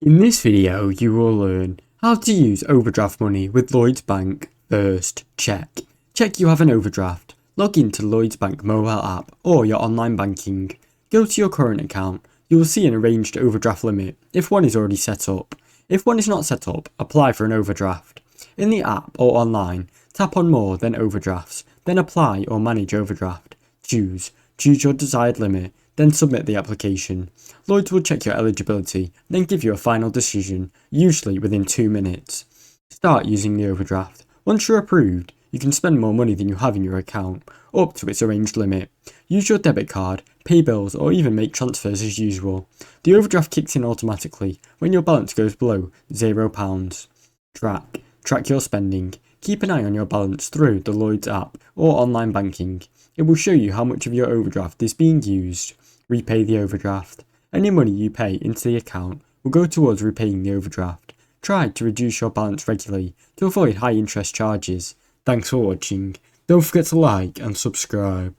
In this video, you will learn how to use overdraft money with Lloyds Bank. First, check you have an overdraft. Log into Lloyds Bank mobile app or your online banking. Go to your current account. You will see an arranged overdraft limit if one is already set up. If one is not set up, apply for an overdraft. In the app or online, tap on More, then Overdrafts, then Apply or Manage Overdraft. Choose your desired limit, then submit the application. Lloyds will check your eligibility, then give you a final decision, usually within 2 minutes. Start using the overdraft. Once you're approved, you can spend more money than you have in your account, up to its arranged limit. Use your debit card, pay bills, or even make transfers as usual. The overdraft kicks in automatically when your balance goes below £0. Track your spending. Keep an eye on your balance through the Lloyds app or online banking. It will show you how much of your overdraft is being used. Repay the overdraft. Any money you pay into the account will go towards repaying the overdraft. Try to reduce your balance regularly to avoid high interest charges. Thanks for watching. Don't forget to like and subscribe.